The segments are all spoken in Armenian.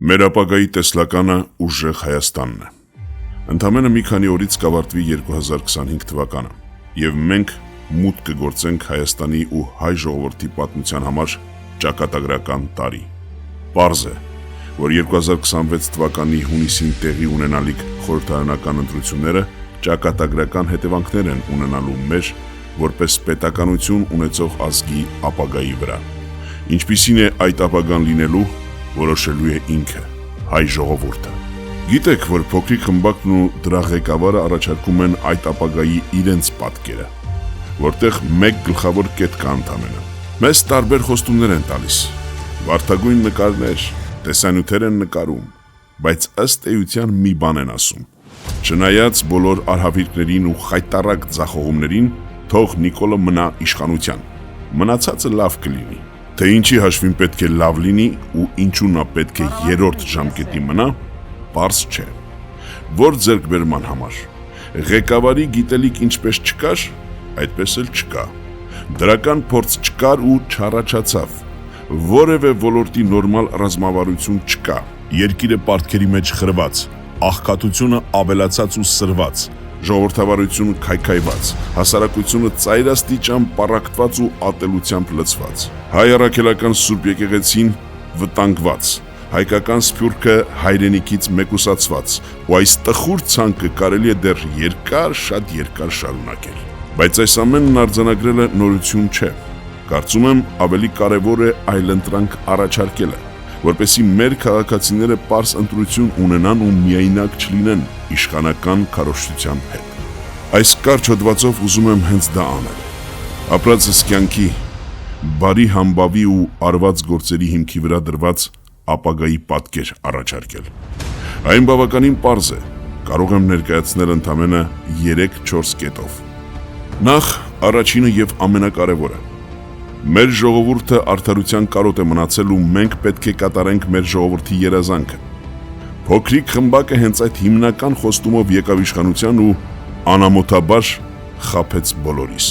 Մեր ապագայի տեսլականը ուժեղ Հայաստանն է։ Ընդամենը մի քանի օրից կավարտվի 2025 թվականը, եւ մենք մուտք կգործենք Հայաստանի ու հայ ժողովրդի պատմության համար ճակատագրական տարի։ Պարզ է, որ 2026 թվականի հունիսին տեղի ունենալիք խորհրդարանական ընտրությունները ճակատագրական հետևանքներ են ունենալու մեր որպես պետականություն ունեցող ազգի ապագայի վրա։ Ինչպիսին է այդ ապագան լինելու, որոշելու է ինքը, հայ ժողովուրդը։ Գիտեք, որ փոքրիկ խմբակն ու դրա ղեկավարը առաջարկում են այդ ապագայի իրենց պատկերը, որտեղ մեկ գլխավոր կետ կա ընդամենը։ Մեզ տարբեր խոստումներ են տալիս, վարդագույն նկարներ, տեսանյութեր են նկարում, բայց ըստ էության մի բան են ասում։ Չնայած բոլոր արհավիրքներին ու խայտառակ ձախողումներին, թող Նիկոլը մնա իշխանության։ Մնացածը լավ կլինի։ Թե ինչի հաշվին պետք է լավ լինի ու ինչու նա պետք է երրորդ ժամկետի մնա, պարզ չէ։ Որ ձեռքբերման համար ղեկավարի գիտելիք ինչպես չկար, այդպես էլ չկա։ Դրական փորձ չկար ու չառաջացավ։ Որևէ ոլորտի նորմալ ռազմավարություն չկա։ Երկիրը պարտքերի մեջ խրված, աղքատությունը ավելացած ու սրված, ժողովրդավարությունը քայքայված, հասարակությունը ծայրաստիճան պառակտված ու ատելությամբ լցված, հայ առաքելական Սուրբ եկեղեցին վտանգված, հայկական սփյուռքը հայրենիքից մեկուսացված, ու այս տխուր ցանկը կարելի է դեռ երկար, շատ երկար շարունակել։ Բայց այս ամենն արձանագրելը նորություն չէ։ Կարծում եմ ավելի կարևոր է այլընտրանք առաջարկելը, որպեսզի մեր քաղաքացիները պարզ ընտրություն ունենան ու միայնակ չլինեն իշխանական քարոզչության հետ։ Այս կարճ հոդվածով ուզում եմ հենց դա անել։ Ապրածս կյանքի, բարի համբավի ու արված գործերի հիմքի վրա դրված ապագայի պատկեր առաջարկել։ Այն բավականին պարզ է, կարող եմ ներկայացնել ընդամենը 3-4 կետով։ Նախ, առաջինը եւ ամենակարևորը։ Մեր ժողովուրդը արդարության կարոտ է մնացել ու մենք պետք է կատարենք մեր ժողովրդի երազանքը։ Փոքրիկ խմբակը հենց այդ հիմնական խոստումով եկավ իշխանության ու անամոթաբար խաբեց բոլորիս։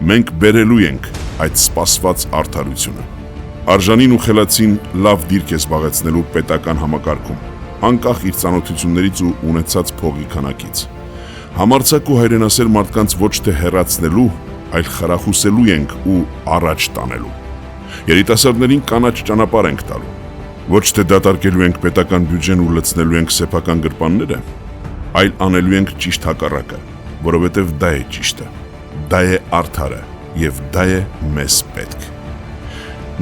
Մենք բերելու ենք այդ սպասված արդարությունը։ Արժանին ու խելացին լավ դիրք է զբաղեցնելու պետական համակարգում, անկախ իր ծանոթություններից ու ունեցած փողի քանակից։ Համարձակ ու հայրենասեր մարդկանց ոչ թե հեռացնելու, այլ խրախուսելու ենք ու առաջ տանելու։ Երիտասարդներին կանաչ ճանապարհ ենք տալու։ Ոչ թե դատարկելու ենք պետական բյուջեն ու լցնելու ենք սեփական գրպանները, այլ անելու ենք ճիշտ հակառակը, որովհետև դա է ճիշտը, դա է արդարը եւ դա է մեզ պետք։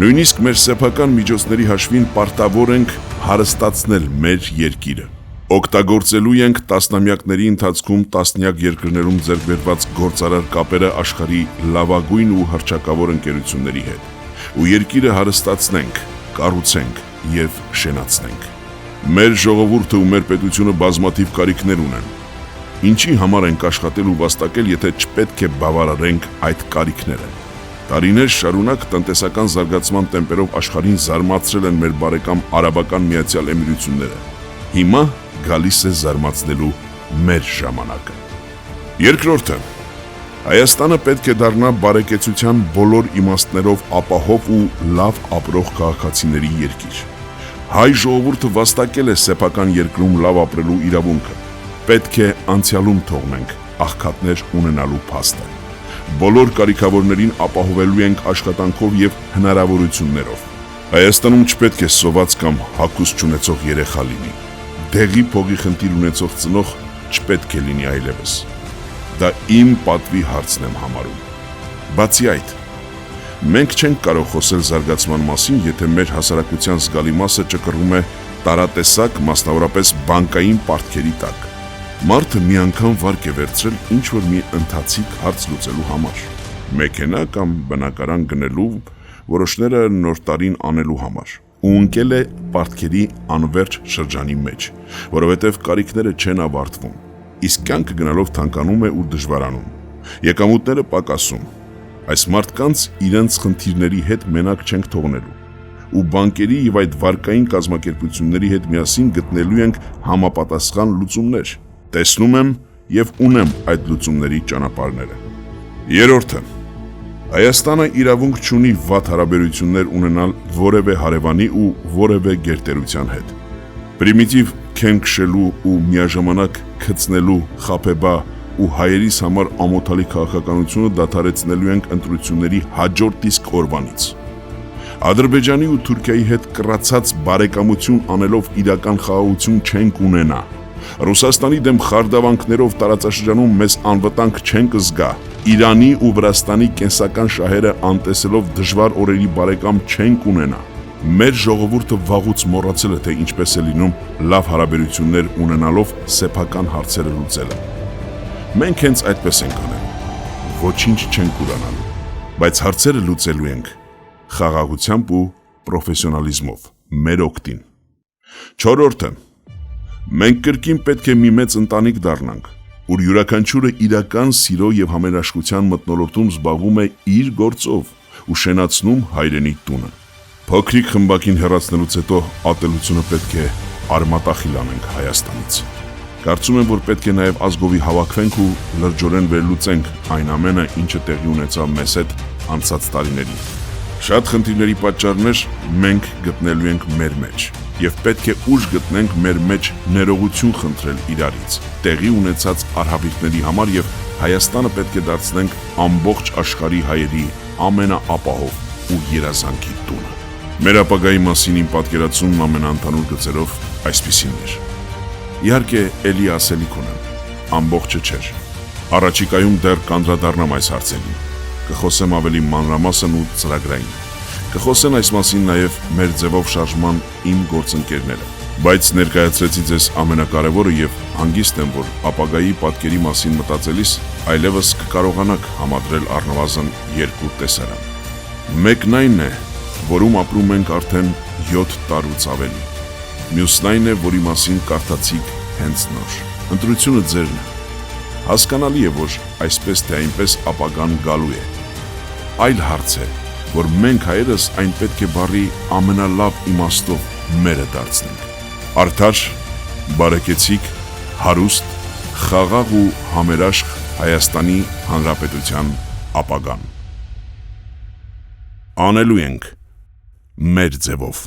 Նույնիսկ մեր սեփական միջոցների հաշվին պարտավոր ենք հարստացնել մեր երկիրը։ Օգտագործելու ենք տասնամյակների ընթացքում տասնյակ երկրներում ձեռք բերված գործարար կապերը աշխարհի լավագույն ու հռչակավոր ընկերությունների հետ, ու երկիրը հարստացնենք, կառուցենք եւ շենացնենք։ Մեր ժողովուրդը ու մեր պետությունը բազմաթիվ կարիքներ ունեն։ Ինչի համար ենք աշխատել ու վաստակել, եթե չպետք է բավարարենք այդ կարիքները։ Տարիներ շարունակ տնտեսական զարգացման տեմպերով աշխարհին զարմացրել են մեր բարեկամ Արաբական Միացյալ Էմիրությունները։ Հիմա գալիս է զարմացնելու մեր ժամանակը։ Երկրորդը, Հայաստանը պետք է դառնա բարեկեցության բոլոր իմաստներով ապահով ու լավ ապրող քաղաքացիների երկիր։ Հայ ժողովուրդը վաստակել է սեփական երկրում լավ ապրելու իրավունքը։ Պետք է անցյալում թողնենք աղքատներ ունենալու փաստը։ Բոլոր կարիքավորներին ապահովելու ենք աշխատանքով եւ հնարավորություններով։ Հայաստանում չպետք է սոված կամ հագուստ չունեցող երեխա լինի։ Դեղի փողի խնդիր ունեցող ծնող չպետք է լինի այլևս։ Դա իմ պատվի հարցն եմ համարում։ Բացի այդ, մենք չենք կարող խոսել զարգացման մասին, եթե մեր հասարակության զգալի մասը ճկռում է տարատեսակ, մասնավորապես բանկային պարտքերի տակ։ Մարդը մի անգամ վարկ է վերցրել ինչ-որ մի ընթացիկ հարց լուծելու համար։ Մեքենա կամ բնակարան գնելու, որոշները նոր տարին անելու համար։ Ու ընկել է պարտքերի անվերջ շրջանի մեջ, որովհետև կարիքները չեն ավարտվում, իսկ կյանքը գնալով թանկանում է ու դժվարանում, եկամուտները պակասում։ Այս մարդկանց իրենց խնդիրների հետ մենակ չենք թողնելու, ու բանկերի եւ այդ վարկային կազմակերպությունների հետ միասին գտնելու ենք համապատասխան լուծումներ։ Տեսնում եմ եւ ունեմ այդ լուծումների ճանապարհները։ Երրորդը, Հայաստանը իրավունք չունի վատ հարաբերություններ ունենալ որևէ հարևանի ու որևէ գերտերության հետ։ Պրիմիտիվ քեն քշելու ու միաժամանակ քծնելու խաբեբա ու հայերիս համար ամոթալի քաղաքականությունը դադարեցնելու ենք ընտրությունների հաջորդ իսկ օրվանից։ Ադրբեջանի ու Թուրքիայի հետ կռացած բարեկամություն անելով իրական խաղաղություն չենք ունենա։ Ռուսաստանի դեմ խարդավանքներով տարածաշրջանում մեզ անվտանգ չեն կզգա։ Իրանի ու Վրաստանի կենսական շահերը անտեսելով դժվար օրերի բարեկամ չենք ունենա։ Մեր ժողովուրդը վաղուց մոռացել է, թե ինչպես է լինում լավ հարաբերություններ ունենալով սեփական հարցերը լուծելը։ Մենք հենց այդպես ենք անել։ Ոչինչ չենք ուրանալու, բայց հարցերը լուծելու ենք խաղաղությամբ ու պրոֆեսիոնալիզմով, մեր օգտին։ Չորրորդը, մենք կրկին պետք է մի մեծ ընտանիք դառնանք, որ յուրաքանչյուրը իրական սիրո եւ համերաշխության մթնոլորտում զբաղվում է իր գործով ու շենացնում հայրենի տունը։ Փոքրիկ խմբակին հեռացնելուց հետո ատելությունը պետք է արմատախիլ անենք Հայաստանից։ Կարծում եմ, որ պետք է նաև ազգովի հավաքվենք ու լրջորեն վերլուծենք այն ամենը, ինչը տեղի ունեցավ մեզ հետ անցած տարիներին։ Շատ խնդիրների պատճառներ մենք գտնելու ենք մեր մեջ եւ պետք է ուժ գտնենք մեր մեջ ներողություն խնդրել իրարից տեղի ունեցած արհավիրքների համար եւ Հայաստանը պետք է դարձնենք ամբողջ աշխարհի հայերի ամենաապահով ու երազանքի տունը։ Մեր ապագայի մասին իմ պատկերացումն ամենաընդհանուր գծերով այսպիսին էր։ Իհարկե, էլի ասելիք ունեմ, ամբողջը չէր։ Առաջիկայում դեռ կանդրադառնամ այս հարցերին, կխոսեմ ավելի մանրամասն ու ծրագրային։ Կխոսեն այս մասին նաև մեր ձևով շարժման իմ գործընկերները, բայց ներկայացրեցի ձեզ ամենակարևորը եւ հանգիստ եմ, որ ապագայի պատկերի մասին մտածելիս այլևս կկարողանաք համադրել առնվազն երկու տեսարան։ Մեկն այն է, որում ապրում ենք արդեն 7 տարուց ավելի։ Մյուսն այն է, որի մասին կարդացիք հենց նոր։ Ընտրությունը ձերն է։ Հասկանալի է, որ այսպես թե այնպես ապագան գալու է։ Այլ հարց է, որ մենք հայերս այն պետք է բառի ամենալավ իմաստով մերը դարձնենք։ Արդար, բարեկեցիկ, հարուստ, խաղաղ ու համերաշխ Հայաստանի Հանրապետության ապագան։ Անելու ենք մեր ձևով։